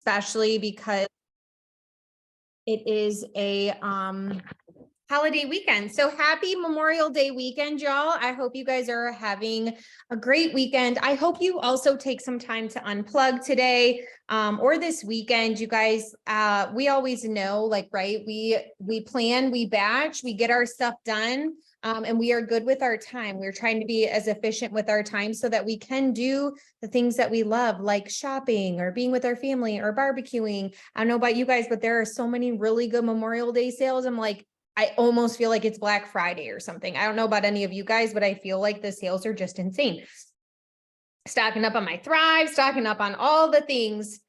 especially because it is a holiday weekend. So happy Memorial Day weekend, y'all. I hope you guys are having a great weekend. I hope you also take some time to unplug today or this weekend. You guys, we always know, like, right? We plan, we batch, we get our stuff done. And we are good with our time. We're trying to be as efficient with our time so that we can do the things that we love, like shopping or being with our family or barbecuing. I don't know about you guys, but there are so many really good Memorial Day sales. I'm like, I almost feel like it's Black Friday or something. I don't know about any of you guys, but I feel like the sales are just insane. Stocking up on my Thrive, stocking up on all the things,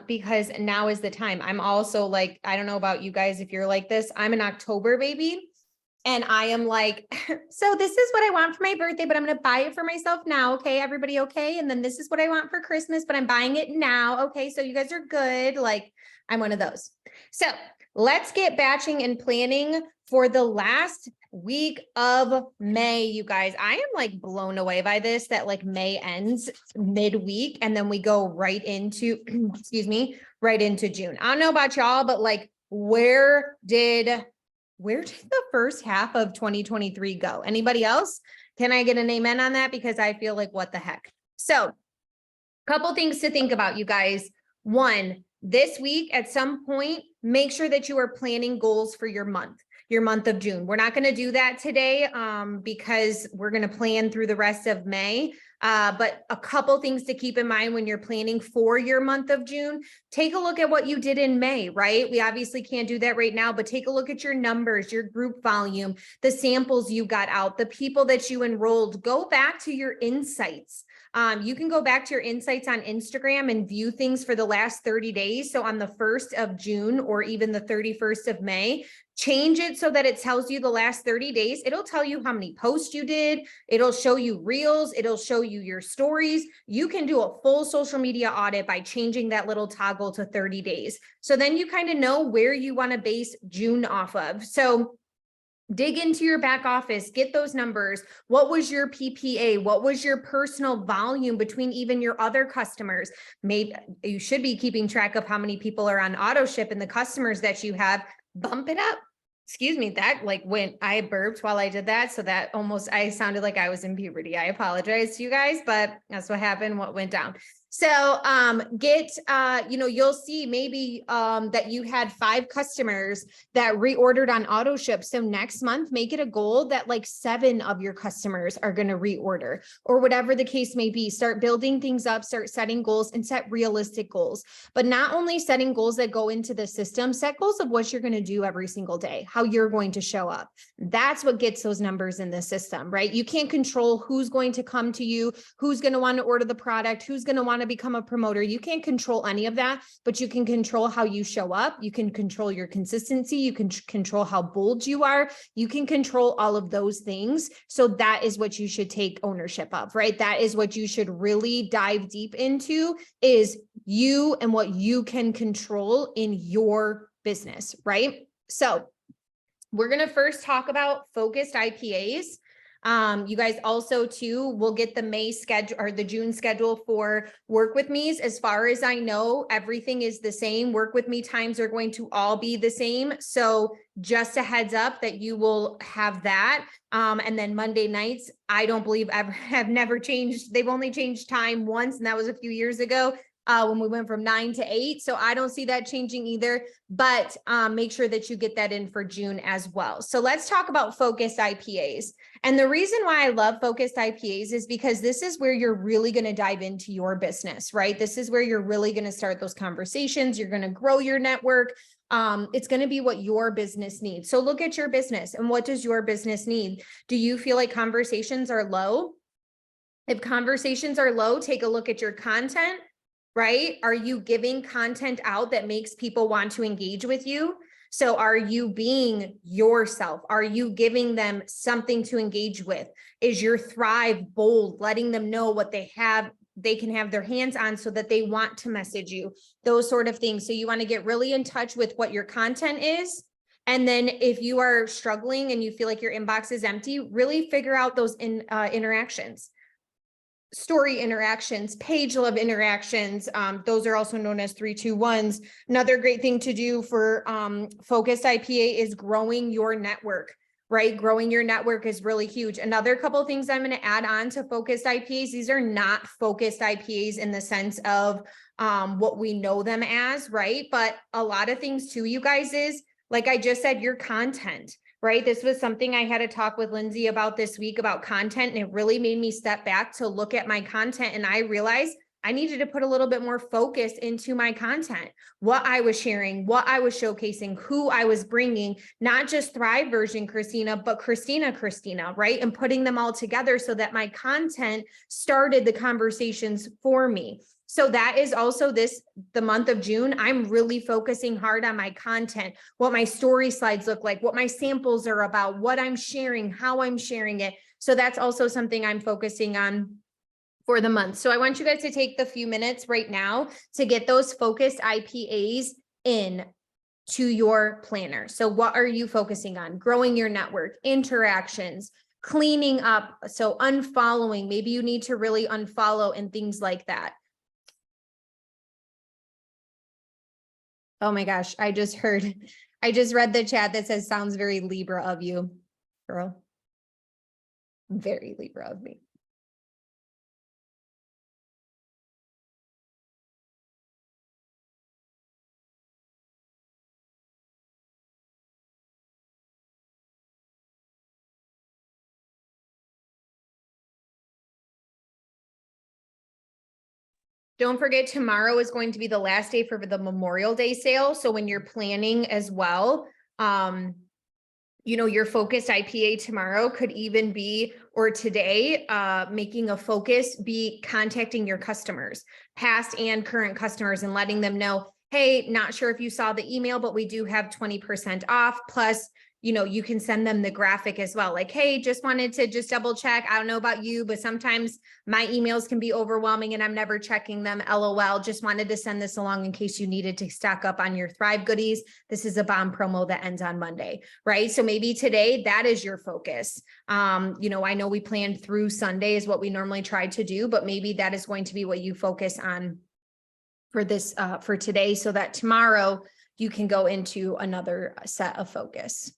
because now is the time. I'm also like, I don't know about you guys, if you're like this, I'm an October baby. And I am like, so this is what I want for my birthday, but I'm going to buy it for myself now. Okay, everybody okay? And then this is what I want for Christmas, but I'm buying it now. Okay, so you guys are good. Like, I'm one of those. So let's get batching and planning for the last week of May, you guys. I am like blown away by this, that like May ends midweek and then we go right into, excuse me, right into June. I don't know about y'all, but like, where did the first half of 2023 go? Anybody else? Can I get an amen on that? Because I feel like, what the heck? So, couple things to think about, you guys. One, this week at some point, make sure that you are planning goals for your month of June. We're not going to do that today because we're going to plan through the rest of May. But a couple things to keep in mind when you're planning for your month of June. Take a look at what you did in May, right? We obviously can't do that right now, but take a look at your numbers, your group volume, the samples you got out, the people that you enrolled. Go back to your insights. You can go back to your insights on Instagram and view things for the last 30 days. So on the 1st of June or even the 31st of May, change it so that it tells you the last 30 days. It'll tell you how many posts you did. It'll show you reels. It'll show you your stories. You can do a full social media audit by changing that little toggle to 30 days. So then you kind of know where you want to base June off of. So dig into your back office, get those numbers. What was your PPA? What was your personal volume between even your other customers? Maybe you should be keeping track of how many people are on auto ship and the customers that you have. Bump it up. Excuse me, that like when I burped while I did that. So that almost, I sounded like I was in puberty. I apologize to you guys, but that's what happened, what went down. So you'll see maybe that you had 5 customers that reordered on auto ship. So next month, make it a goal that like 7 of your customers are going to reorder or whatever the case may be. Start building things up, start setting goals and set realistic goals. But not only setting goals that go into the system, set goals of what you're going to do every single day, how you're going to show up. That's what gets those numbers in the system, right? You can't control who's going to come to you, who's going to want to order the product, who's going to want to become a promoter. You can't control any of that, but you can control how you show up. You can control your consistency. You can control how bold you are. You can control all of those things. So that is what you should take ownership of, right? That is what you should really dive deep into, is you and what you can control in your business, right? So we're going to first talk about focused IPAs. You guys also too will get the May schedule or the June schedule for Work With Me's. As far as I know, everything is the same. Work With Me times are going to all be the same. So just a heads up that you will have that. And then Monday nights, I don't believe have never changed. They've only changed time once, and that was a few years ago. When we went from 9 to 8. So I don't see that changing either, but make sure that you get that in for June as well. So let's talk about focused IPAs. And the reason why I love focused IPAs is because this is where you're really going to dive into your business, right? This is where you're really going to start those conversations. You're going to grow your network. It's going to be what your business needs. So look at your business and what does your business need? Do you feel like conversations are low? If conversations are low, take a look at your content. Right? Are you giving content out that makes people want to engage with you? So are you being yourself? Are you giving them something to engage with? Is your Thrive bold, letting them know what they can have their hands on so that they want to message you? Those sort of things. So you want to get really in touch with what your content is. And then if you are struggling and you feel like your inbox is empty, really figure out those interactions. story interactions, page love interactions. Those are also known as 3-2-1s. Another great thing to do for focused IPA is growing your network, right? Growing your network is really huge. Another couple of things I'm going to add on to focused IPAs. These are not focused IPAs in the sense of what we know them as, right? But a lot of things too, you guys, is like I just said, your content. Right? This was something I had a talk with Lindsay about this week about content, and it really made me step back to look at my content. And I realized I needed to put a little bit more focus into my content, what I was sharing, what I was showcasing, who I was bringing, not just Thrive version Christina, but Christina, right? And putting them all together so that my content started the conversations for me. So that is also the month of June. I'm really focusing hard on my content, what my story slides look like, what my samples are about, what I'm sharing, how I'm sharing it. So that's also something I'm focusing on for the month. So I want you guys to take the few minutes right now to get those focused IPAs in to your planner. So what are you focusing on? Growing your network, interactions, cleaning up. So unfollowing, maybe you need to really unfollow and things like that. Oh my gosh, I just read the chat that says, sounds very Libra of you, girl. Very Libra of me. Don't forget, tomorrow is going to be the last day for the Memorial Day sale. So when you're planning as well, your focused IPA tomorrow could even be, or today, making a focus, be contacting your customers, past and current customers, and letting them know, hey, not sure if you saw the email, but we do have 20% off. Plus, you can send them the graphic as well. Like, hey, just wanted to just double check. I don't know about you, but sometimes my emails can be overwhelming and I'm never checking them. LOL. Just wanted to send this along in case you needed to stock up on your Thrive goodies. This is a bomb promo that ends on Monday, right? So maybe today that is your focus. I know we planned through Sunday is what we normally try to do, but maybe that is going to be what you focus on for this, for today, so that tomorrow you can go into another set of focus.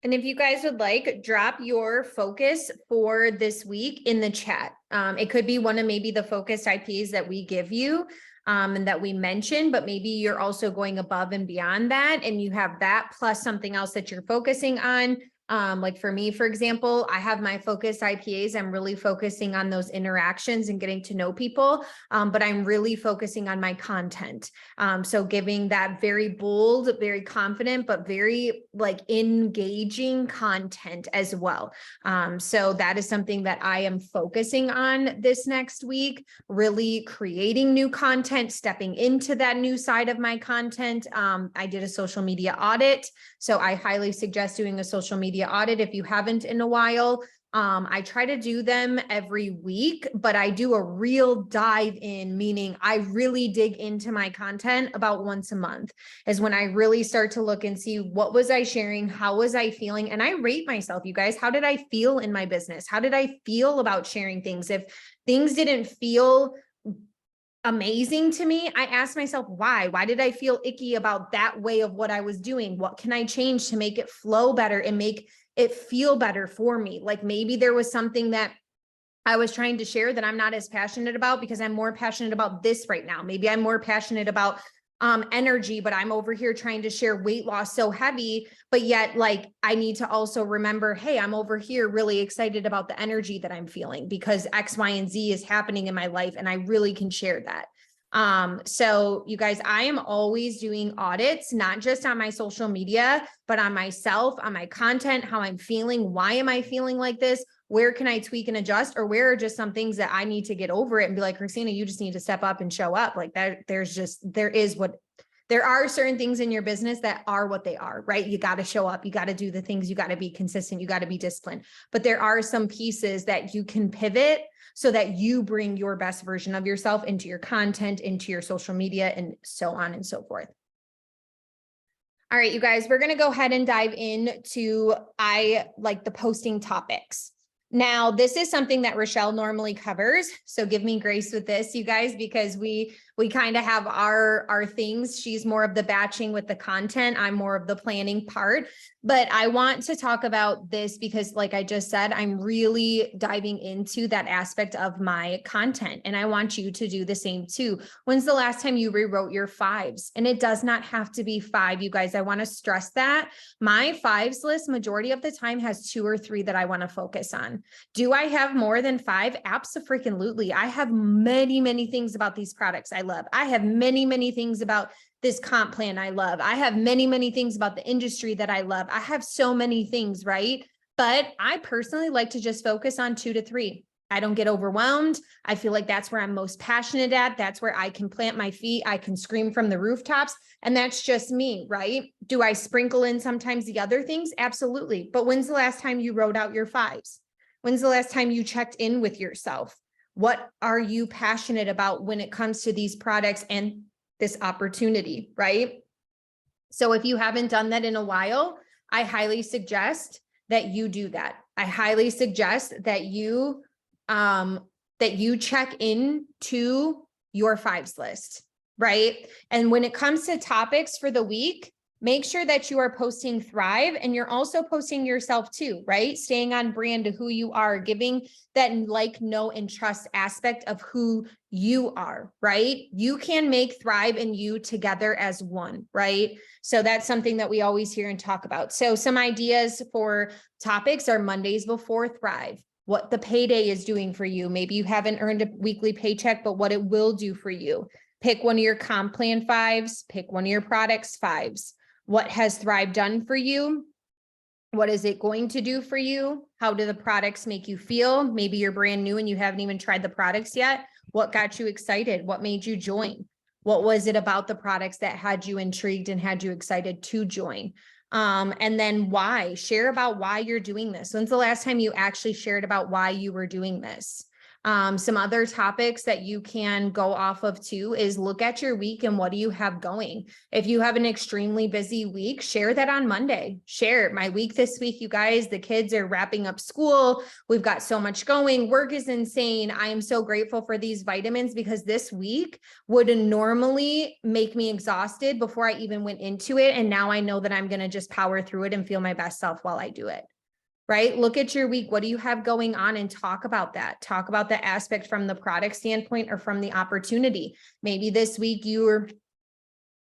And if you guys would like, drop your focus for this week in the chat. It could be one of maybe the focused IPs that we give you. and that we mentioned, but maybe you're also going above and beyond that. And you have that plus something else that you're focusing on. Like for me, for example, I have my focus IPAs. I'm really focusing on those interactions and getting to know people. But I'm really focusing on my content. So giving that very bold, very confident, but very like engaging content as well. So that is something that I am focusing on this next week, really creating new content, stepping into that new side of my content. I did a social media audit. So I highly suggest doing a social media audit if you haven't in a while. I try to do them every week, but I do a real dive in, meaning I really dig into my content about once a month is when I really start to look and see what was I sharing? How was I feeling? And I rate myself, you guys. How did I feel in my business? How did I feel about sharing things? If things didn't feel amazing to me, I asked myself, why? Why did I feel icky about that way of what I was doing? What can I change to make it flow better and make it feel better for me? Like maybe there was something that I was trying to share that I'm not as passionate about because I'm more passionate about this right now. Maybe I'm more passionate about energy, but I'm over here trying to share weight loss so heavy, but yet like I need to also remember, hey, I'm over here really excited about the energy that I'm feeling because X, Y, and Z is happening in my life and I really can share that. So you guys, I am always doing audits, not just on my social media, but on myself, on my content, how I'm feeling. Why am I feeling like this? Where can I tweak and adjust, or where are just some things that I need to get over it and be like, Christina, you just need to step up and show up like that. There are certain things in your business that are what they are, right? You got to show up, you got to do the things, you got to be consistent, you got to be disciplined, but there are some pieces that you can pivot so that you bring your best version of yourself into your content, into your social media, and so on and so forth. All right, you guys, we're going to go ahead and dive into I like the posting topics. Now, this is something that Rochelle normally covers. So give me grace with this, you guys, because we kind of have our things. She's more of the batching with the content. I'm more of the planning part. But I want to talk about this because, like I just said, I'm really diving into that aspect of my content. And I want you to do the same too. When's the last time you rewrote your fives? And it does not have to be 5, you guys. I want to stress that. My fives list, majority of the time, has 2 or 3 that I want to focus on. Do I have more than 5? Abso-freaking-lutely. I have many, many things about these products I love. I have many, many things about this comp plan I love. I have many, many things about the industry that I love. I have so many things, right? But I personally like to just focus on 2 to 3. I don't get overwhelmed. I feel like that's where I'm most passionate at. That's where I can plant my feet. I can scream from the rooftops. And that's just me, right? Do I sprinkle in sometimes the other things? Absolutely. But when's the last time you wrote out your 5s? When's the last time you checked in with yourself? What are you passionate about when it comes to these products and this opportunity, right? So if you haven't done that in a while, I highly suggest that you do that. I highly suggest that you check in to your 5s list, right? And when it comes to topics for the week, make sure that you are posting Thrive and you're also posting yourself too, right? Staying on brand to who you are, giving that like, know, and trust aspect of who you are, right? You can make Thrive and you together as one, right? So that's something that we always hear and talk about. So some ideas for topics are Mondays before Thrive, what the payday is doing for you. Maybe you haven't earned a weekly paycheck, but what it will do for you. Pick one of your comp plan 5s, pick one of your products 5s. What has Thrive done for you? What is it going to do for you? How do the products make you feel? Maybe you're brand new and you haven't even tried the products yet. What got you excited? What made you join? What was it about the products that had you intrigued and had you excited to join? And then why? Share about why you're doing this. When's the last time you actually shared about why you were doing this? Some other topics that you can go off of too is look at your week and what do you have going? If you have an extremely busy week, share that on Monday. Share my week this week, you guys. The kids are wrapping up school. We've got so much going. Work is insane. I am so grateful for these vitamins because this week would normally make me exhausted before I even went into it. And now I know that I'm going to just power through it and feel my best self while I do it. right? Look at your week. What do you have going on and talk about that? Talk about the aspect from the product standpoint or from the opportunity. Maybe this week you're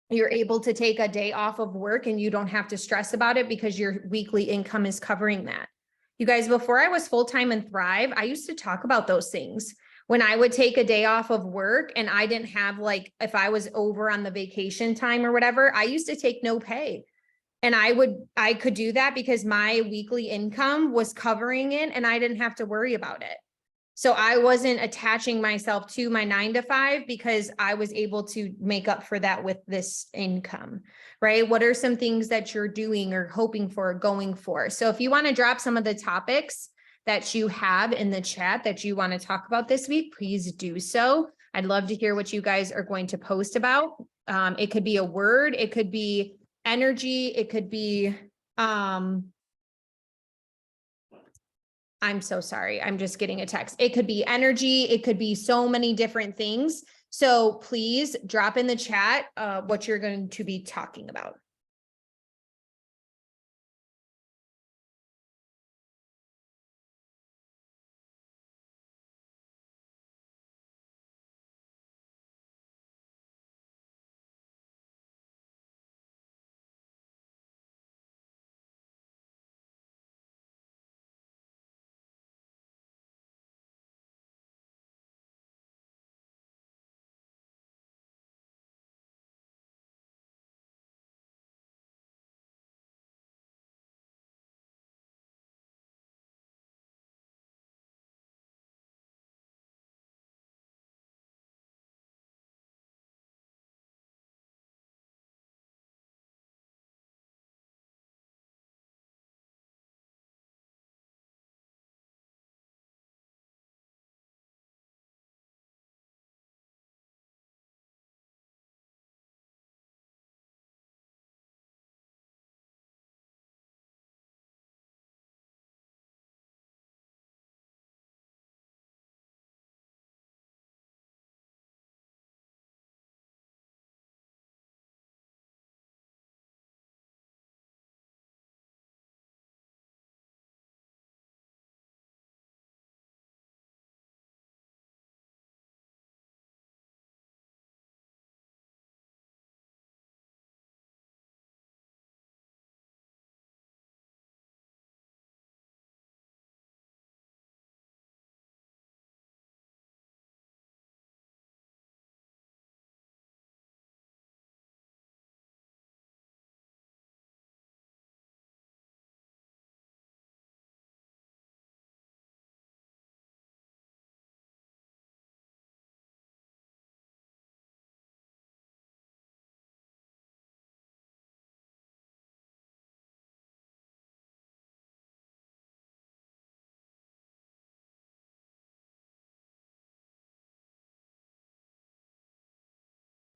able to take a day off of work and you don't have to stress about it because your weekly income is covering that. You guys, before I was full-time in Thrive, I used to talk about those things. When I would take a day off of work and I didn't have, like, if I was over on the vacation time or whatever, I used to take no pay. And I could do that because my weekly income was covering it and I didn't have to worry about it. So I wasn't attaching myself to my 9 to 5 because I was able to make up for that with this income, right? What are some things that you're doing or hoping for, or going for? So if you want to drop some of the topics that you have in the chat that you want to talk about this week, please do so. I'd love to hear what you guys are going to post about. It could be a word, it could be energy, it could be, I'm so sorry. I'm just getting a text. It could be energy. It could be so many different things. So please drop in the chat what you're going to be talking about.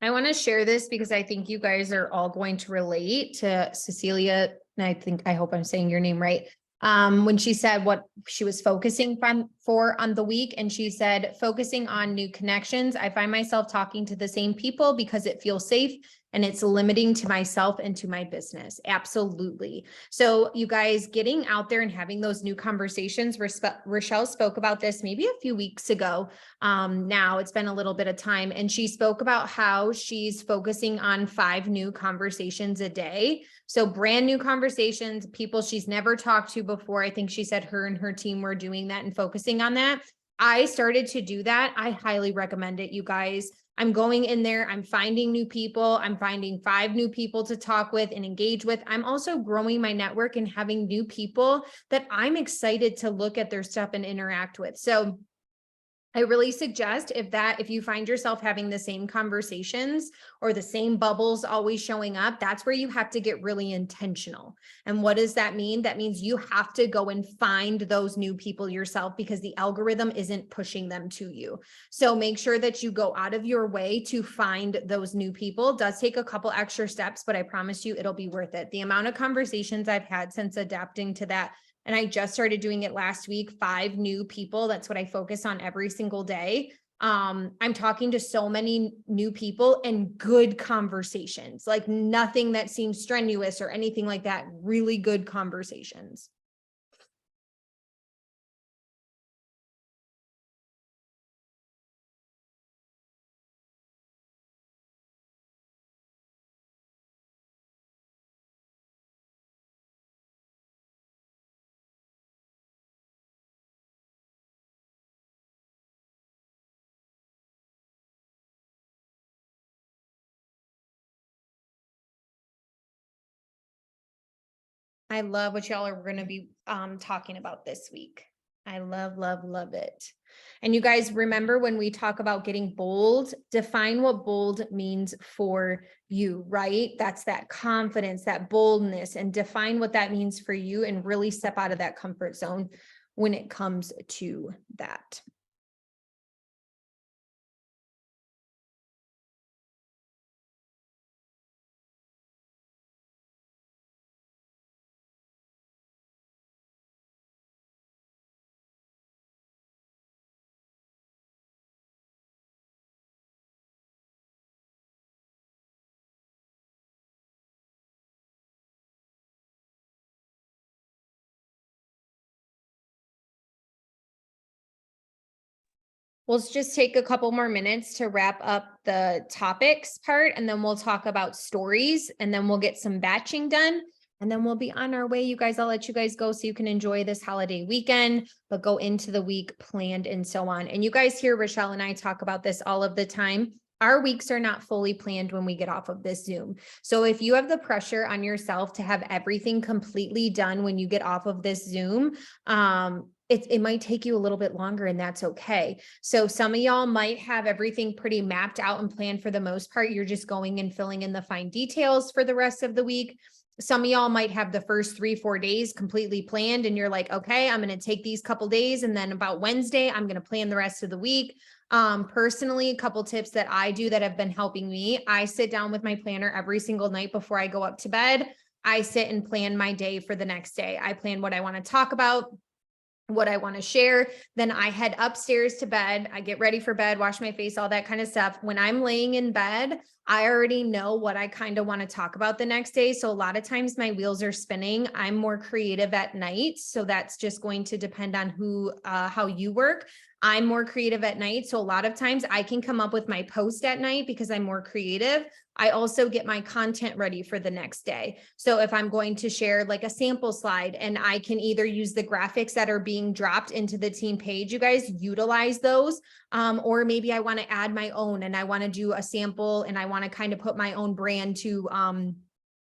I want to share this because I think you guys are all going to relate to Cecilia. And I hope I'm saying your name right. When she said what she was focusing on the week, and she said, focusing on new connections. I find myself talking to the same people because it feels safe and it's limiting to myself and to my business. Absolutely. So you guys getting out there and having those new conversations. Rochelle spoke about this maybe a few weeks ago. Now it's been a little bit of time, and she spoke about how she's focusing on 5 new conversations a day. So brand new conversations, people she's never talked to before. I think she said her and her team were doing that and focusing on that. I started to do that. I highly recommend it, you guys. I'm going in there, I'm finding new people. I'm finding 5 new people to talk with and engage with. I'm also growing my network and having new people that I'm excited to look at their stuff and interact with. So I really suggest if you find yourself having the same conversations or the same bubbles always showing up, that's where you have to get really intentional. And what does that mean? That means you have to go and find those new people yourself because the algorithm isn't pushing them to you. So make sure that you go out of your way to find those new people. It does take a couple extra steps, but I promise you it'll be worth it. The amount of conversations I've had since adapting to that, and I just started doing it last week, 5 new people. That's what I focus on every single day. I'm talking to so many new people and good conversations, like nothing that seems strenuous or anything like that. Really good conversations. I love what y'all are going to be talking about this week. I love, love, love it. And you guys remember when we talk about getting bold, define what bold means for you, right? That's that confidence, that boldness, and define what that means for you and really step out of that comfort zone when it comes to that. We'll just take a couple more minutes to wrap up the topics part, and then we'll talk about stories, and then we'll get some batching done, and then we'll be on our way. You guys, I'll let you guys go so you can enjoy this holiday weekend, but go into the week planned and so on. And you guys hear Rochelle and I talk about this all of the time. Our weeks are not fully planned when we get off of this Zoom. So if you have the pressure on yourself to have everything completely done when you get off of this Zoom, it might take you a little bit longer, and that's okay. So some of y'all might have everything pretty mapped out and planned for the most part. You're just going and filling in the fine details for the rest of the week. Some of y'all might have the first 3-4 days completely planned, and you're like, okay, I'm going to take these couple days, and then about Wednesday, I'm going to plan the rest of the week. Personally, a couple tips that I do that have been helping me. I sit down with my planner every single night before I go up to bed. I sit and plan my day for the next day. I plan what I want to talk about, what I want to share. Then I head upstairs to bed. I get ready for bed, wash my face, all that kind of stuff. When I'm laying in bed, I already know what I kind of want to talk about the next day. So a lot of times my wheels are spinning. I'm more creative at night. So that's just going to depend on how you work. I'm more creative at night. So a lot of times I can come up with my post at night because I'm more creative. I also get my content ready for the next day. So if I'm going to share like a sample slide, and I can either use the graphics that are being dropped into the team page, you guys utilize those. Or maybe I want to add my own, and I want to do a sample, and I want to kind of put my own brand to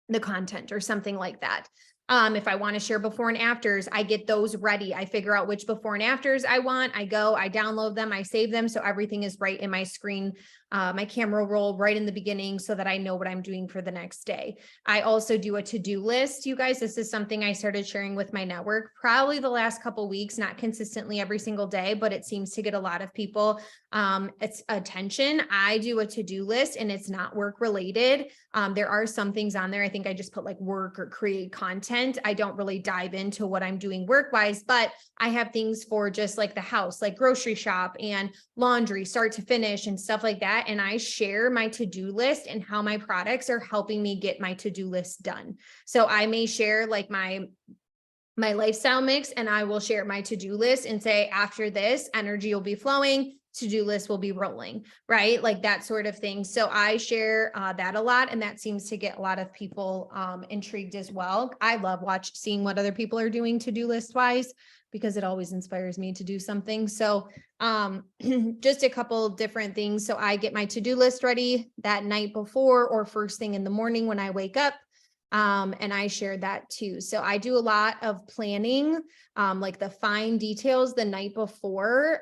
the content or something like that. If I want to share before and afters, I get those ready. I figure out which before and afters I want. I download them, I save them. So everything is right in my screen, my camera roll right in the beginning so that I know what I'm doing for the next day. I also do a to-do list. You guys, this is something I started sharing with my network probably the last couple of weeks, not consistently every single day, but it seems to get a lot of people it's attention. I do a to-do list, and it's not work related. There are some things on there. I think I just put like work or create content. I don't really dive into what I'm doing work-wise, but I have things for just like the house, like grocery shop and laundry, start to finish and stuff like that. And I share my to-do list and how my products are helping me get my to-do list done. So I may share like my lifestyle mix, and I will share my to-do list and say, after this, energy will be flowing, to-do list will be rolling, right? Like that sort of thing. So I share that a lot, and that seems to get a lot of people intrigued as well. I love seeing what other people are doing to-do list wise, because it always inspires me to do something. So just a couple different things. So I get my to-do list ready that night before or first thing in the morning when I wake up. And I share that too. So I do a lot of planning, like the fine details the night before,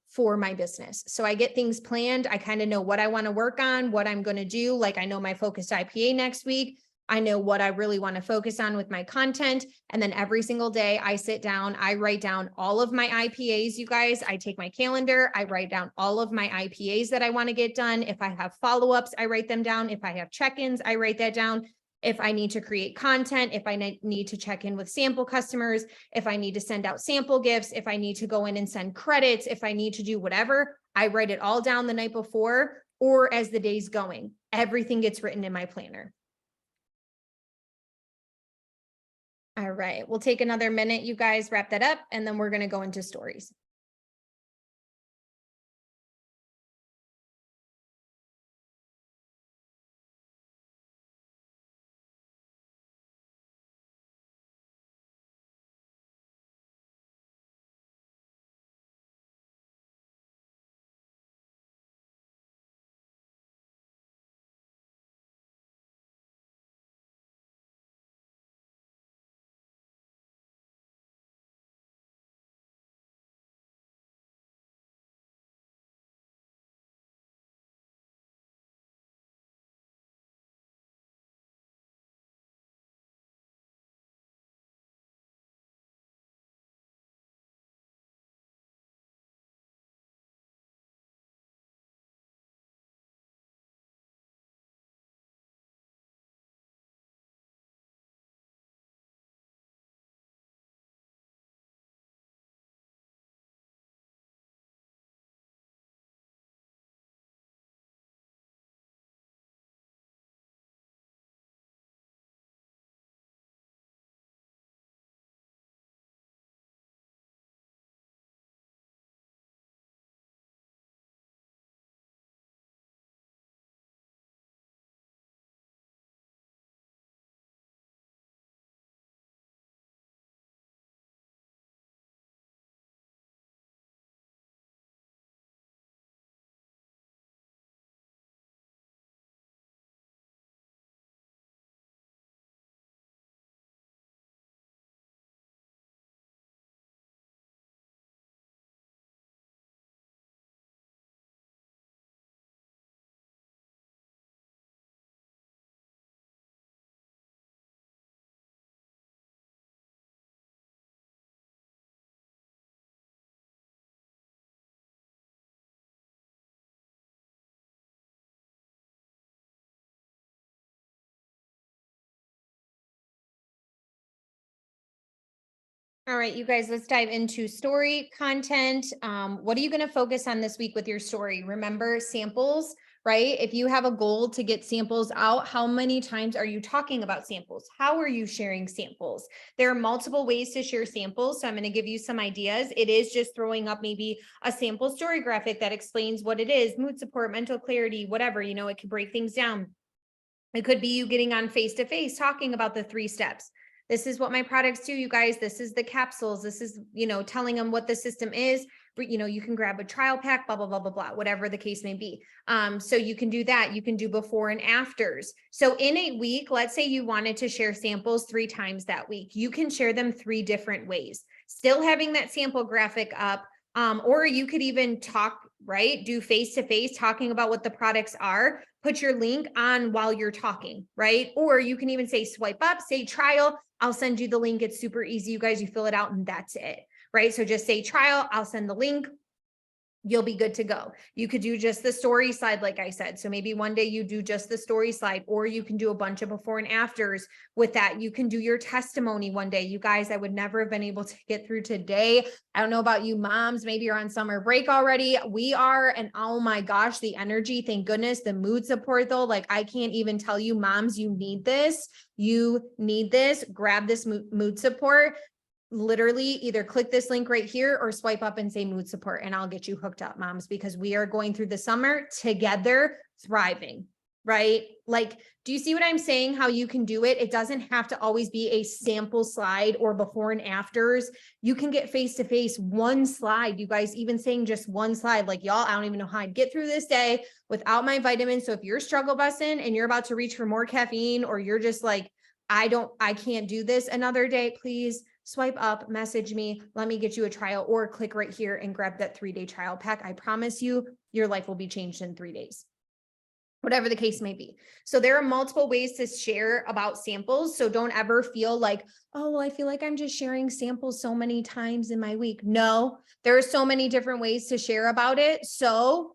for my business. So I get things planned. I kind of know what I want to work on, what I'm going to do. Like I know my focused IPA next week. I know what I really want to focus on with my content. And then every single day I sit down, I write down all of my IPAs, you guys. I take my calendar, I write down all of my IPAs that I want to get done. If I have follow-ups, I write them down. If I have check-ins, I write that down. If I need to create content, if I need to check in with sample customers, if I need to send out sample gifts, if I need to go in and send credits, if I need to do whatever, I write it all down the night before or as the day's going. Everything gets written in my planner. All right, we'll take another minute, you guys, wrap that up, and then we're going to go into stories. All right, you guys, let's dive into story content. What are you going to focus on this week with your story? Remember samples, right? If you have a goal to get samples out, how many times are you talking about samples? How are you sharing samples? There are multiple ways to share samples. So I'm going to give you some ideas. It is just throwing up maybe a sample story graphic that explains what it is, mood support, mental clarity, whatever, it could break things down. It could be you getting on face-to-face talking about the 3 steps. This is what my products do, you guys. This is the capsules. This is, telling them what the system is. You can grab a trial pack, blah, blah, blah, blah, blah, whatever the case may be. So you can do that. You can do before and afters. So in a week, let's say you wanted to share samples 3 times that week. You can share them 3 different ways, still having that sample graphic up. Or you could even talk, right? Do face-to-face talking about what the products are, put your link on while you're talking, right? Or you can even say swipe up, say trial, I'll send you the link. It's super easy. You guys, you fill it out and that's it, right? So just say trial, I'll send the link. You'll be good to go. You could do just the story slide, like I said. So maybe one day you do just the story slide, or you can do a bunch of before and afters with that. You can do your testimony one day. You guys, I would never have been able to get through today. I don't know about you moms, maybe you're on summer break already. We are, and oh my gosh, the energy, thank goodness, the mood support though, like I can't even tell you moms, you need this. You need this. Grab this mood support. Literally either click this link right here or swipe up and say mood support and I'll get you hooked up, moms, because we are going through the summer together, thriving, right? Like, do you see what I'm saying? How you can do it? It doesn't have to always be a sample slide or before and afters. You can get face-to-face, one slide, you guys, even saying just one slide, like y'all, I don't even know how I'd get through this day without my vitamins. So if you're struggle busting and you're about to reach for more caffeine, or you're just like, I can't do this another day, please swipe up, message me, let me get you a trial, or click right here and grab that 3-day trial pack. I promise you, your life will be changed in 3 days, whatever the case may be. So there are multiple ways to share about samples. So don't ever feel like, oh, well, I feel like I'm just sharing samples so many times in my week. No, there are so many different ways to share about it. So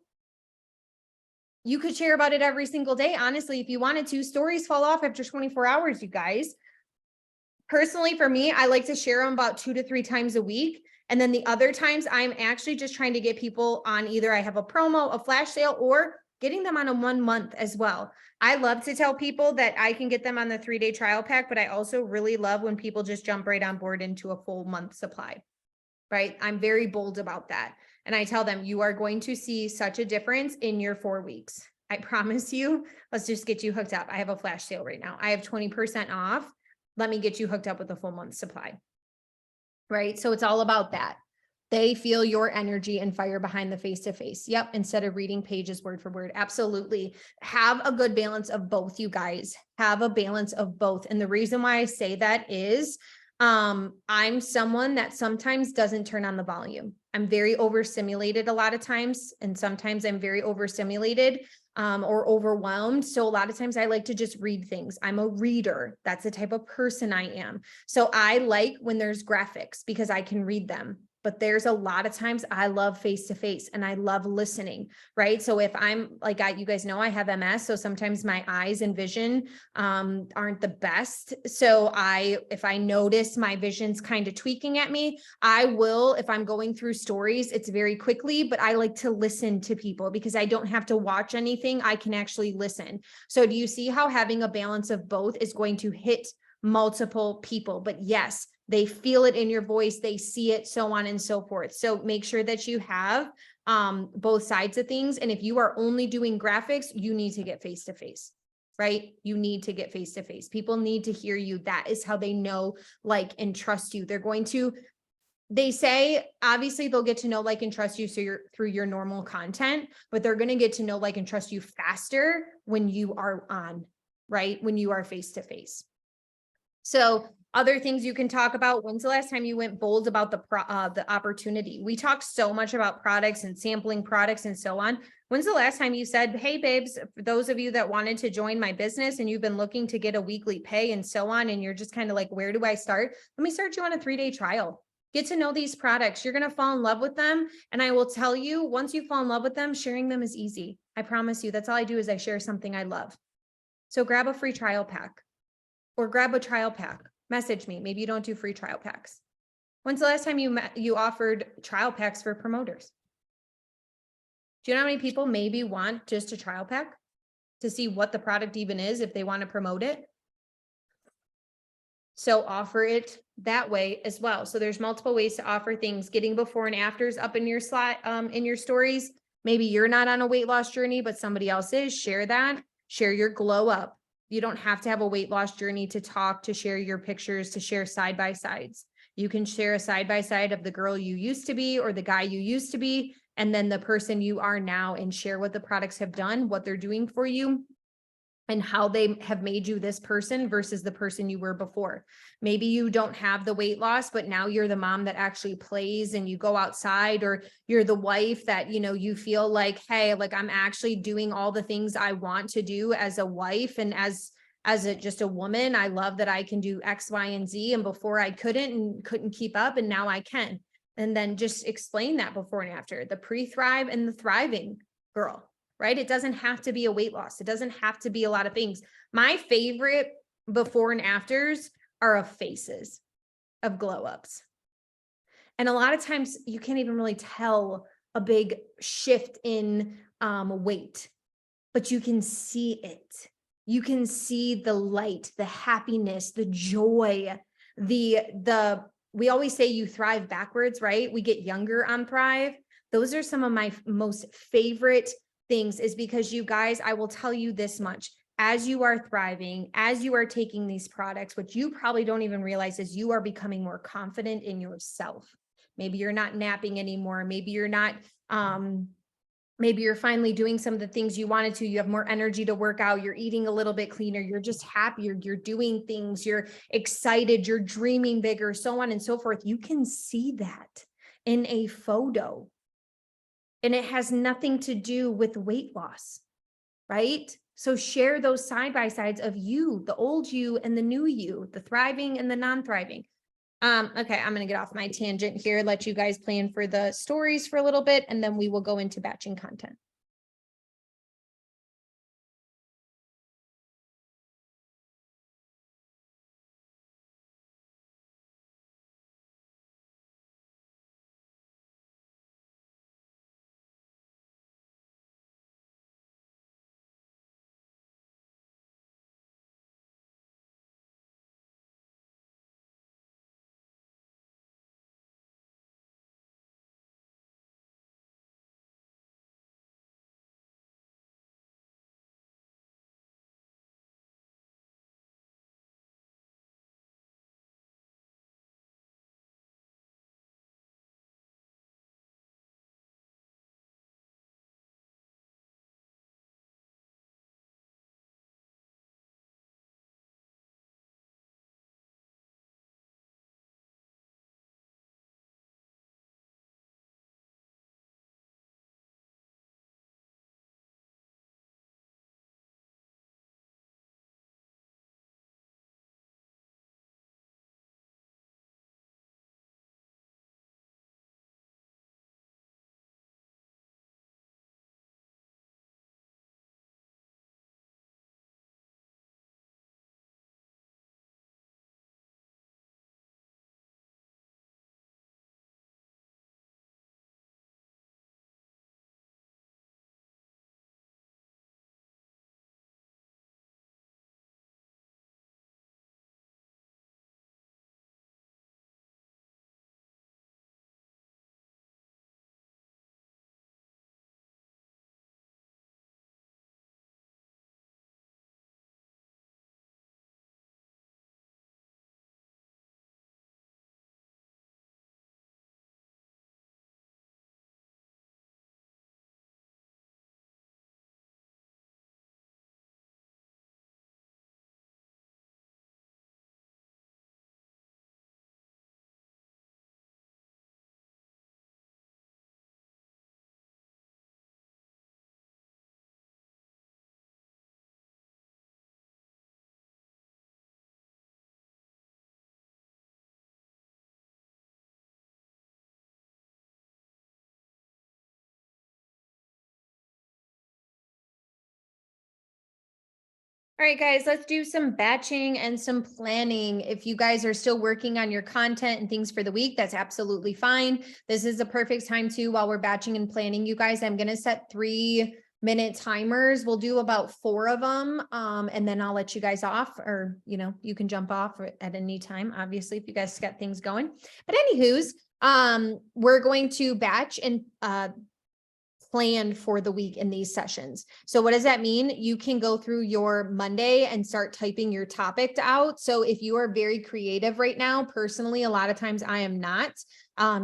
you could share about it every single day. Honestly, if you wanted to, stories fall off after 24 hours, you guys. Personally, for me, I like to share them about 2 to 3 times a week. And then the other times I'm actually just trying to get people on either I have a promo, a flash sale, or getting them on a 1 month as well. I love to tell people that I can get them on the 3-day trial pack, but I also really love when people just jump right on board into a full month supply, right? I'm very bold about that. And I tell them, you are going to see such a difference in your 4 weeks. I promise you. Let's just get you hooked up. I have a flash sale right now. I have 20% off. Let me get you hooked up with a full month supply, right? So it's all about that. They feel your energy and fire behind the face-to-face. Yep. Instead of reading pages word for word. Absolutely. Have a good balance of both, you guys. Have a balance of both. And the reason why I say that is I'm someone that sometimes doesn't turn on the volume. I'm very overstimulated a lot of times. And sometimes I'm very overstimulated or overwhelmed. So a lot of times I like to just read things. I'm a reader. That's the type of person I am. So I like when there's graphics because I can read them. But there's a lot of times I love face-to-face and I love listening, right? So if I'm like, you guys know I have MS. So sometimes my eyes and vision aren't the best. So if I notice my vision's kind of tweaking at me, I will, if I'm going through stories, it's very quickly, but I like to listen to people because I don't have to watch anything. I can actually listen. So do you see how having a balance of both is going to hit multiple people? But yes, they feel it in your voice, they see it, so on and so forth. So make sure that you have both sides of things. And if you are only doing graphics, you need to get face-to-face, right? You need to get face-to-face. People need to hear you. That is how they know, like, and trust you. They say, obviously they'll get to know, like, and trust you through your normal content, but they're going to get to know, like, and trust you faster when you are on, right? When you are face-to-face. So other things you can talk about. When's the last time you went bold about the opportunity? We talk so much about products and sampling products and so on. When's the last time you said, hey babes, for those of you that wanted to join my business and you've been looking to get a weekly pay and so on, and you're just kind of like, where do I start? Let me start you on a 3-day trial. Get to know these products. You're going to fall in love with them. And I will tell you, once you fall in love with them, sharing them is easy. I promise you. That's all I do is I share something I love. So grab a free trial pack or grab a trial pack. Message me. Maybe you don't do free trial packs. When's the last time you offered trial packs for promoters? Do you know how many people maybe want just a trial pack to see what the product even is if they want to promote it? So offer it that way as well. So there's multiple ways to offer things, getting before and afters up in your slide, in your stories. Maybe you're not on a weight loss journey, but somebody else is. Share that. Share your glow up. You don't have to have a weight loss journey to talk, to share your pictures, to share side by sides. You can share a side by side of the girl you used to be or the guy you used to be, and then the person you are now, and share what the products have done, what they're doing for you, and how they have made you this person versus the person you were before. Maybe you don't have the weight loss, but now you're the mom that actually plays and you go outside, or you're the wife that, you know, you feel like, hey, like I'm actually doing all the things I want to do as a wife and as just a woman. I love that I can do X, Y, and Z. And before I couldn't keep up, and now I can. And then just explain that before and after, the pre-thrive and the thriving girl. Right? It doesn't have to be a weight loss. It doesn't have to be a lot of things. My favorite before and afters are of faces, of glow ups. And a lot of times you can't even really tell a big shift in weight, but you can see it. You can see the light, the happiness, the joy, we always say you thrive backwards, right? We get younger on Thrive. Those are some of my most favorite things, is because you guys, I will tell you this much, as you are thriving, as you are taking these products, what you probably don't even realize is you are becoming more confident in yourself. Maybe you're not napping anymore. Maybe you're not, maybe you're finally doing some of the things you wanted to. You have more energy to work out. You're eating a little bit cleaner. You're just happier. You're doing things. You're excited. You're dreaming bigger, so on and so forth. You can see that in a photo. And it has nothing to do with weight loss, right? So share those side by sides of you, the old you and the new you, the thriving and the non-thriving. Okay, I'm going to get off my tangent here, let you guys plan for the stories for a little bit, and then we will go into batching content. All right, guys, let's do some batching and some planning. If you guys are still working on your content and things for the week, that's absolutely fine. This is the perfect time too, while we're batching and planning, you guys, I'm going to set 3-minute timers. We'll do about 4 of them. And then I'll let you guys off, or, you can jump off at any time, obviously, if you guys got things going. But anywho's, we're going to batch and, planned for the week in these sessions. So what does that mean? You can go through your Monday and start typing your topic out. So if you are very creative right now, personally, a lot of times I am not.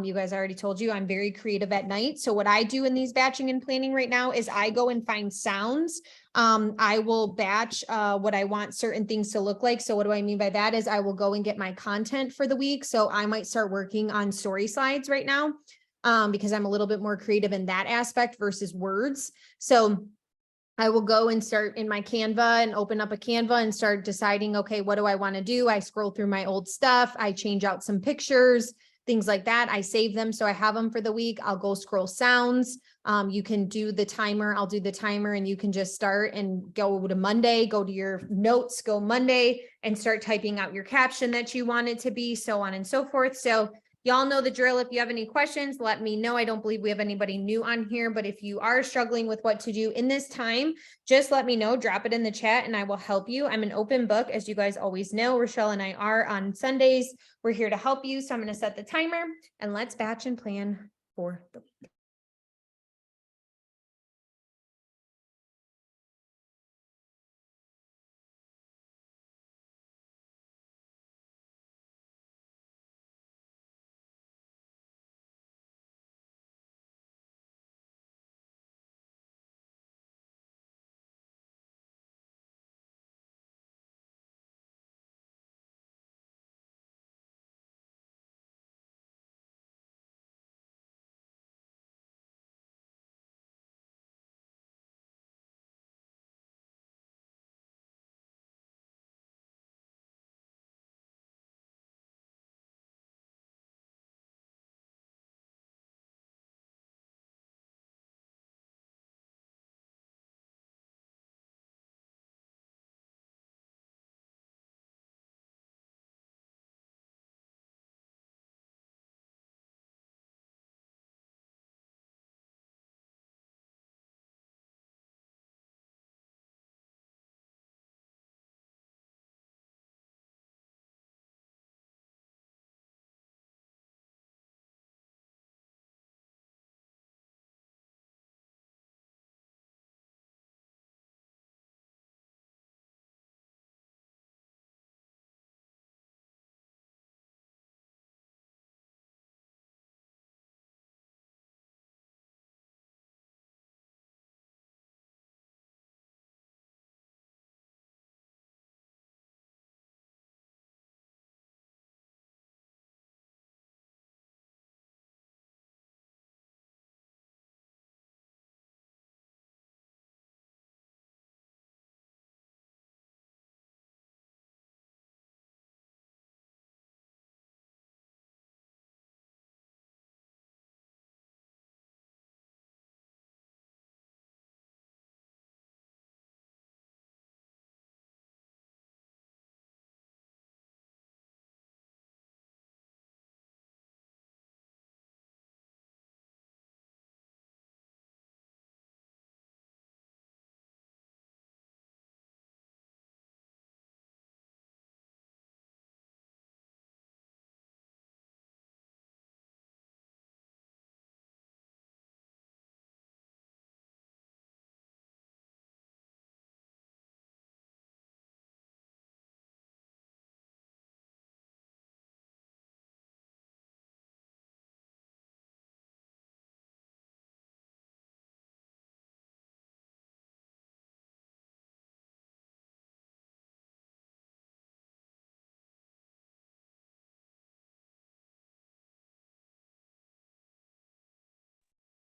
You guys already told you I'm very creative at night. So what I do in these batching and planning right now is I go and find sounds. I will batch what I want certain things to look like. So what do I mean by that is I will go and get my content for the week. So I might start working on story slides right now, because I'm a little bit more creative in that aspect versus words. So I will go and start in my Canva and open up a Canva and start deciding, okay, what do I want to do? I scroll through my old stuff. I change out some pictures, things like that. I save them so I have them for the week. I'll go scroll sounds. You can do the timer. I'll do the timer and you can just start and go to Monday, go to your notes, go Monday and start typing out your caption that you want it to be, so on and so forth. So y'all know the drill. If you have any questions, let me know. I don't believe we have anybody new on here, but if you are struggling with what to do in this time, just let me know, drop it in the chat and I will help you. I'm an open book, as you guys always know. Rochelle and I are on Sundays. We're here to help you. So I'm going to set the timer and let's batch and plan for the week.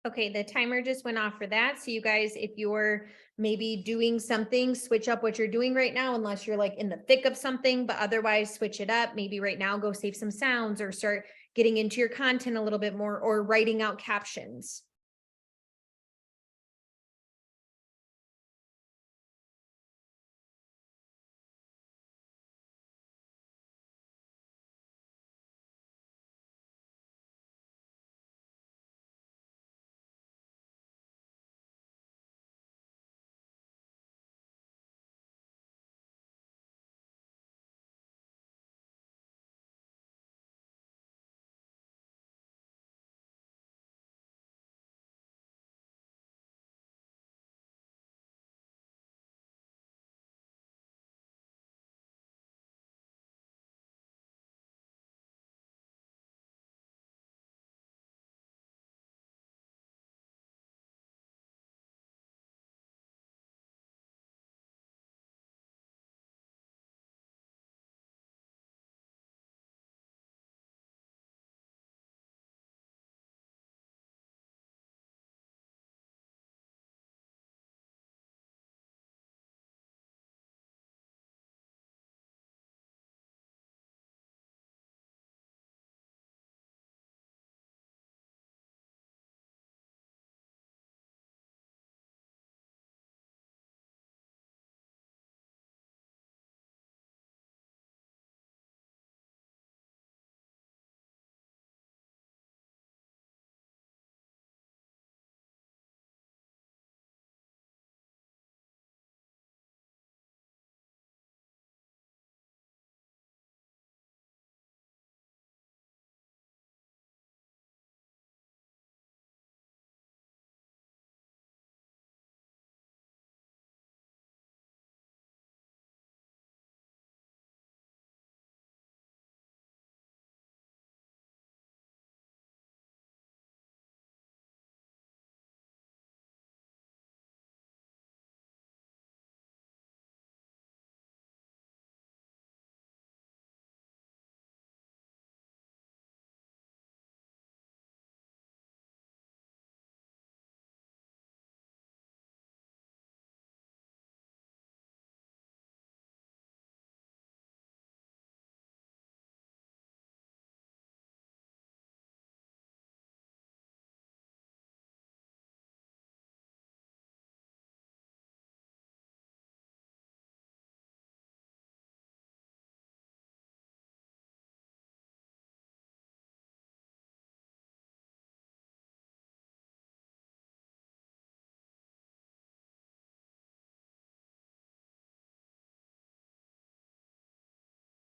Okay, the timer just went off for that. So you guys, if you're maybe doing something, switch up what you're doing right now, unless you're like in the thick of something, but otherwise switch it up. Maybe right now, go save some sounds or start getting into your content a little bit more or writing out captions.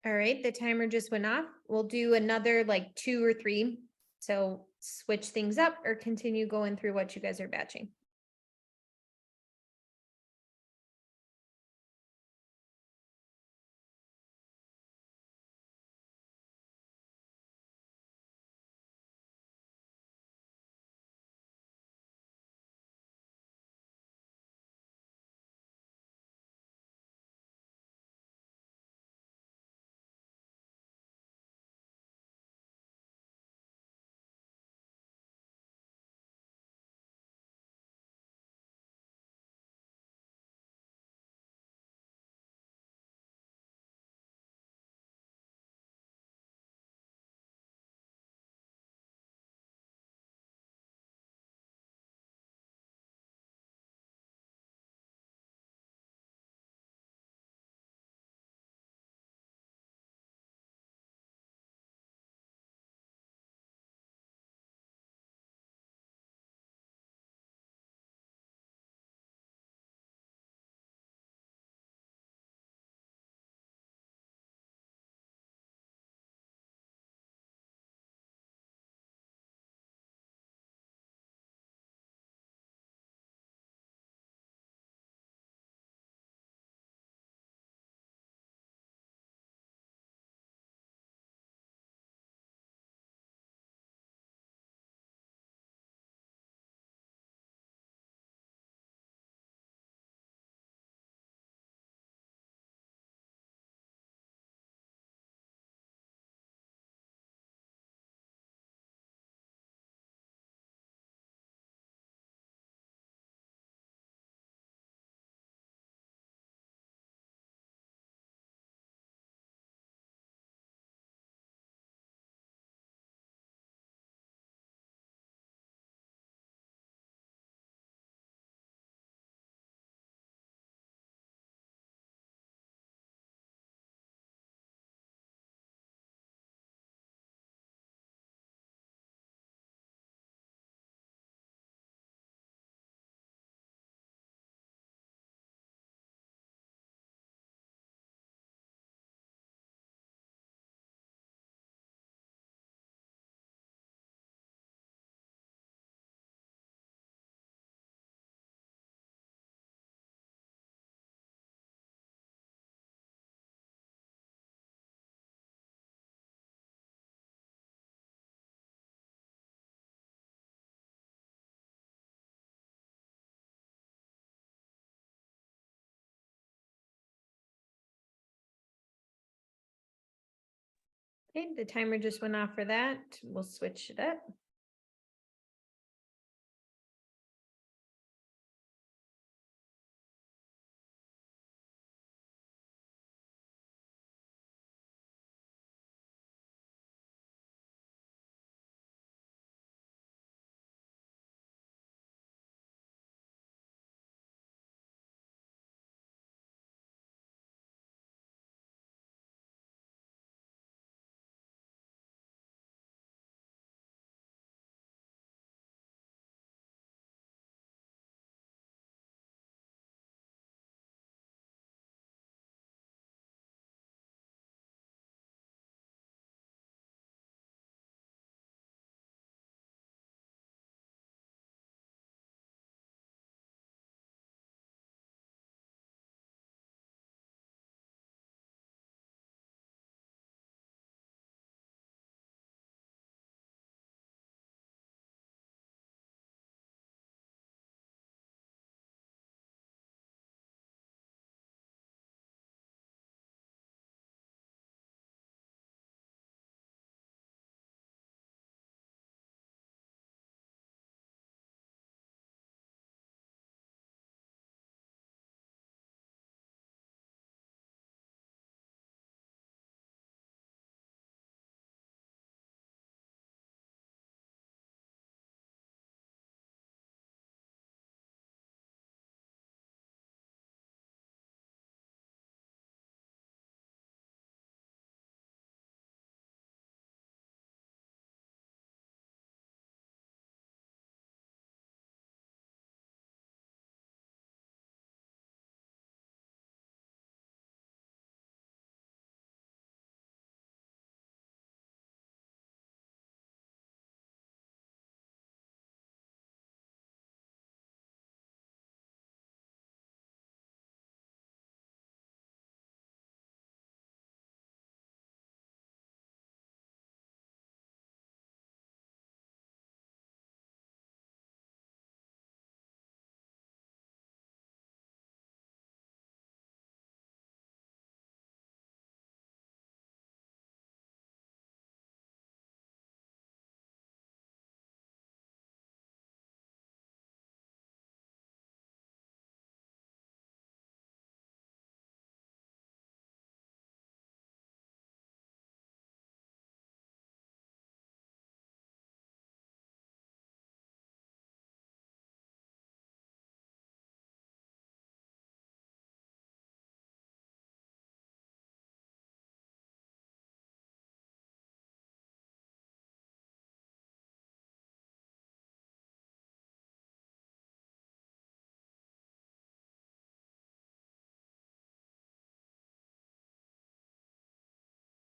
All right, the timer just went off. We'll do another like 2 or 3. So switch things up or continue going through what you guys are batching. Okay, the timer just went off for that. We'll switch it up.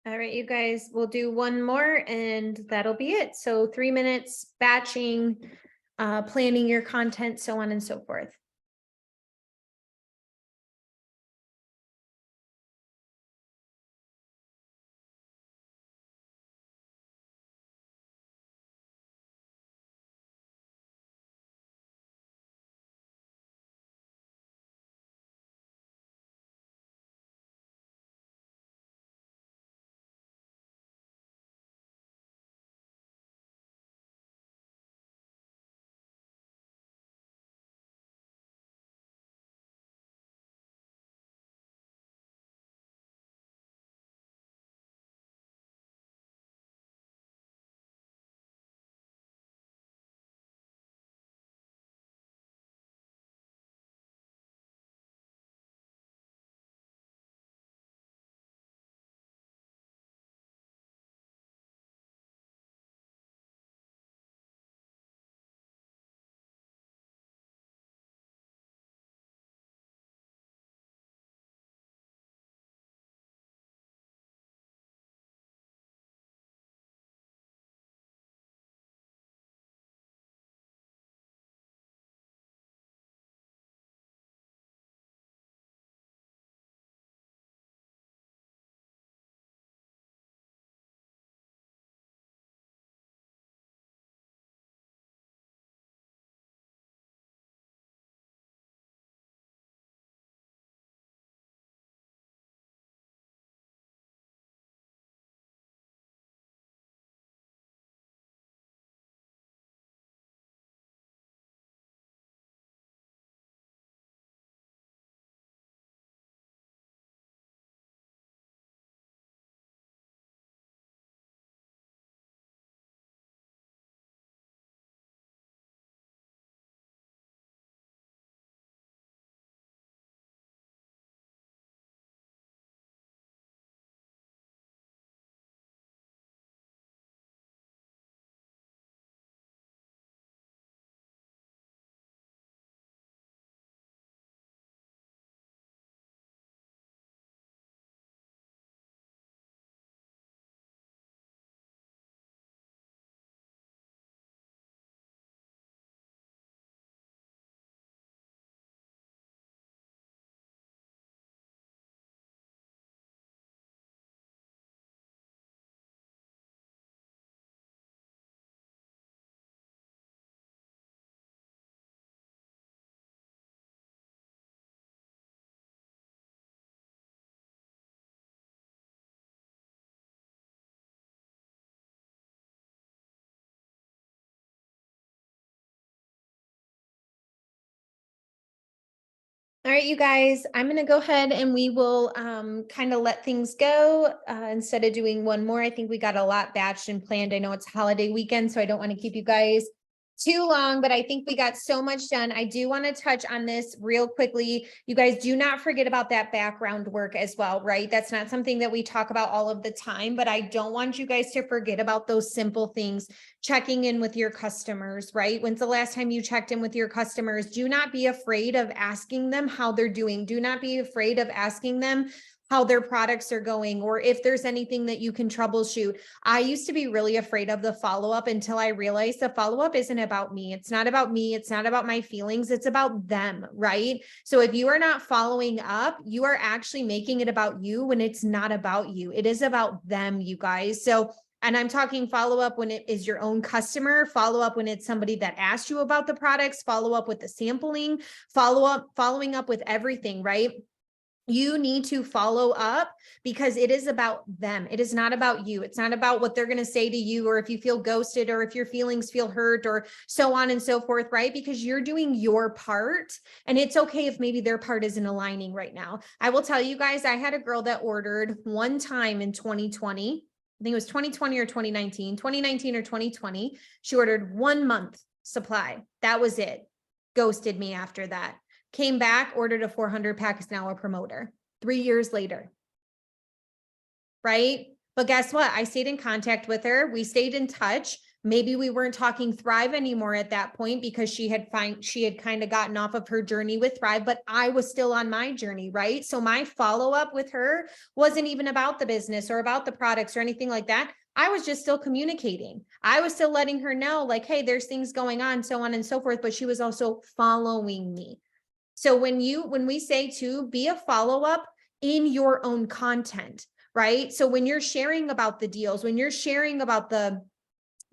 All right, you guys, we'll do one more and that'll be it. So 3 minutes, batching, planning your content, so on and so forth. All right, you guys, I'm going to go ahead and we will kind of let things go instead of doing one more. I think we got a lot batched and planned. I know it's holiday weekend, so I don't want to keep you guys too long, but I think we got so much done. I do want to touch on this real quickly. You guys do not forget about that background work as well, right? That's not something that we talk about all of the time, but I don't want you guys to forget about those simple things. Checking in with your customers, right? When's the last time you checked in with your customers? Do not be afraid of asking them how they're doing. Do not be afraid of asking them how their products are going, or if there's anything that you can troubleshoot. I used to be really afraid of the follow-up until I realized the follow-up isn't about me. It's not about me. It's not about my feelings. It's about them, right? So if you are not following up, you are actually making it about you when it's not about you. It is about them, you guys. So, and I'm talking follow up when it is your own customer, follow up when it's somebody that asked you about the products, follow up with the sampling, following up with everything, right? You need to follow up because it is about them. It is not about you. It's not about what they're going to say to you, or if you feel ghosted, or if your feelings feel hurt, or so on and so forth, right? Because you're doing your part, and it's okay if maybe their part isn't aligning right now. I will tell you guys, I had a girl that ordered one time in 2020. I think it was 2020 or 2019 or 2020. She ordered 1 month supply. That was it. Ghosted me after that. Came back, ordered a 400 pack, is now a promoter 3 years later. Right? But guess what? I stayed in contact with her. We stayed in touch. Maybe we weren't talking Thrive anymore at that point because she had kind of gotten off of her journey with Thrive, but I was still on my journey, right? So my follow-up with her wasn't even about the business or about the products or anything like that. I was just still communicating. I was still letting her know, like, hey, there's things going on, so on and so forth, but she was also following me. So when we say to be a follow-up in your own content, right? So when you're sharing about the deals, when you're sharing about the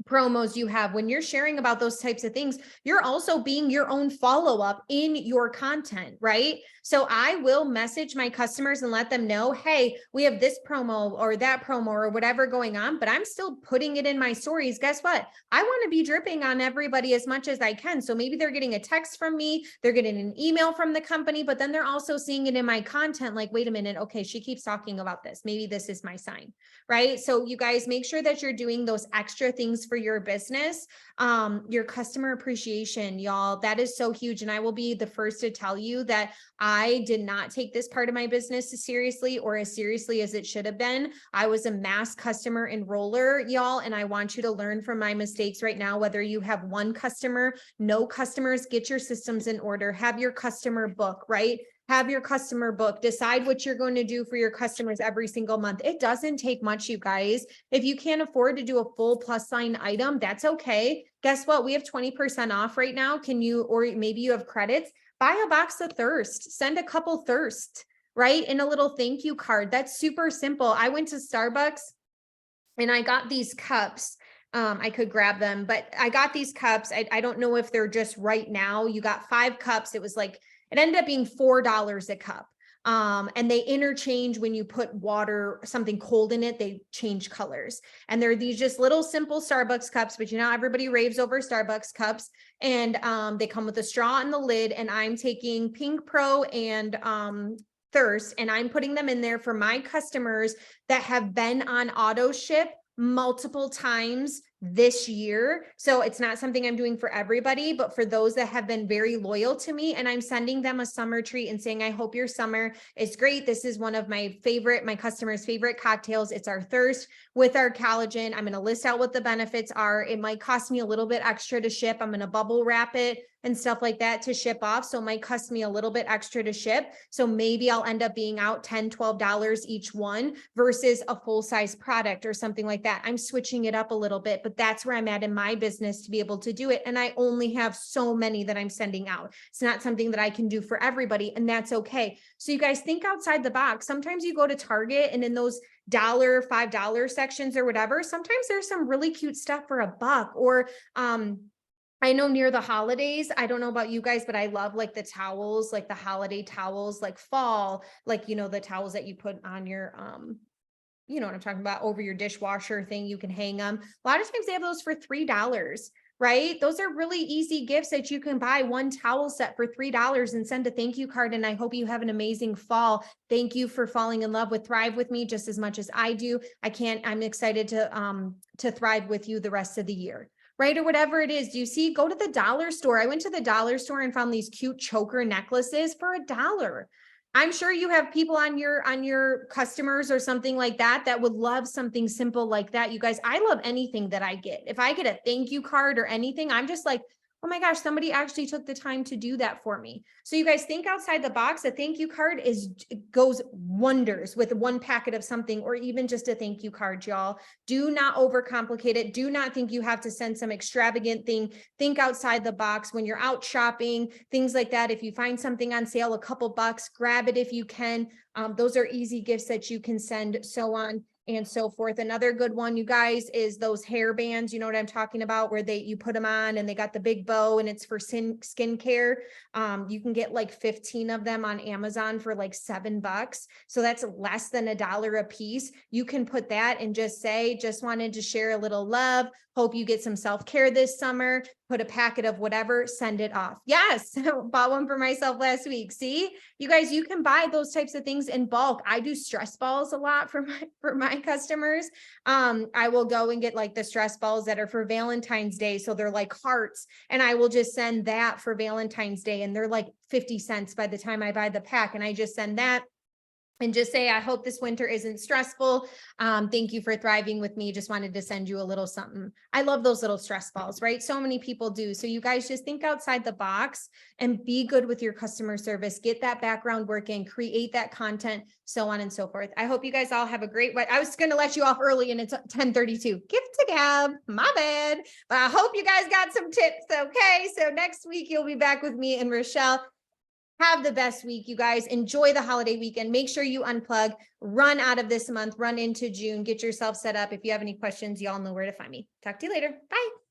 promos you have, when you're sharing about those types of things, you're also being your own follow-up in your content, right? So I will message my customers and let them know, hey, we have this promo or that promo or whatever going on, but I'm still putting it in my stories. Guess what? I want to be dripping on everybody as much as I can. So maybe they're getting a text from me, they're getting an email from the company, but then they're also seeing it in my content. Like, wait a minute, okay, she keeps talking about this. Maybe this is my sign, right? So you guys make sure that you're doing those extra things for your business. Your customer appreciation, y'all, that is so huge. And I will be the first to tell you that I did not take this part of my business as seriously or as seriously as it should have been. I was a mass customer enroller, y'all, and I want you to learn from my mistakes right now. Whether you have one customer, no customers, get your systems in order, have your customer book, right? Have your customer book, decide what you're going to do for your customers every single month. It doesn't take much, you guys. If you can't afford to do a full plus sign item, that's okay. Guess what? We have 20% off right now. Can you, or maybe you have credits, buy a box of Thirst, send a couple Thirst, right? In a little thank you card. That's super simple. I went to Starbucks and I got these cups. I could grab them, but I got these cups. I don't know if they're just right now. You got 5 cups. It was like, it ended up being $4 a cup. And they interchange when you put water, something cold in it, they change colors. And they're these just little simple Starbucks cups, but you know, everybody raves over Starbucks cups. And they come with a straw and the lid. And I'm taking Pink Pro and Thirst, and I'm putting them in there for my customers that have been on auto ship multiple times this year. So it's not something I'm doing for everybody, but for those that have been very loyal to me, and I'm sending them a summer treat and saying, I hope your summer is great. This is one of my customers' favorite cocktails. It's our Thirst with our collagen. I'm going to list out what the benefits are. It might cost me a little bit extra to ship. I'm going to bubble wrap it and stuff like that to ship off. So it might cost me a little bit extra to ship. So maybe I'll end up being out $10, $12 each one versus a full size product or something like that. I'm switching it up a little bit, but that's where I'm at in my business to be able to do it. And I only have so many that I'm sending out. It's not something that I can do for everybody, and that's okay. So you guys think outside the box. Sometimes you go to Target and in those $5 sections or whatever, sometimes there's some really cute stuff for $1 or, I know near the holidays, I don't know about you guys, but I love like the towels, like the holiday towels, like fall, like, you know, the towels that you put on your, you know what I'm talking about, over your dishwasher thing, you can hang them. A lot of times they have those for $3, right? Those are really easy gifts that you can buy one towel set for $3 and send a thank you card. And I hope you have an amazing fall. Thank you for falling in love with Thrive with me just as much as I do. I'm excited to thrive with you the rest of the year. Right? Or whatever it is. Do you see? Go to the dollar store. I went to the dollar store and found these cute choker necklaces for $1. I'm sure you have people on your customers or something like that would love something simple like that. You guys, I love anything that I get. If I get a thank you card or anything, I'm just like, oh my gosh, somebody actually took the time to do that for me. So you guys think outside the box. A thank you card goes wonders with one packet of something, or even just a thank you card, y'all. Do not overcomplicate it. Do not think you have to send some extravagant thing. Think outside the box when you're out shopping, things like that. If you find something on sale, a couple bucks, grab it if you can. Those are easy gifts that you can send, so on and so forth. Another good one, you guys, is those hair bands. You know what I'm talking about, where you put them on and they got the big bow and it's for skincare. You can get like 15 of them on Amazon for like $7. So that's less than $1 a piece. You can put that and just say, just wanted to share a little love. Hope you get some self-care this summer. Put a packet of whatever, send it off. Yes, bought one for myself last week. See, you guys, you can buy those types of things in bulk. I do stress balls a lot for my customers. I will go and get like the stress balls that are for Valentine's Day. So they're like hearts, and I will just send that for Valentine's Day. And they're like 50 cents by the time I buy the pack. And I just send that. and just say, I hope this winter isn't stressful. Thank you for thriving with me. Just wanted to send you a little something. I love those little stress balls, right? So many people do. So you guys just think outside the box and be good with your customer service. Get that background work in, create that content, so on and so forth. I hope you guys all have a great, I was going to let you off early and it's 10:32. Gift to gab, my bad. But I hope you guys got some tips. Okay. So next week you'll be back with me and Rochelle. Have the best week, you guys. Enjoy the holiday weekend. Make sure you unplug, run out of this month, run into June, get yourself set up. If you have any questions, y'all know where to find me. Talk to you later. Bye.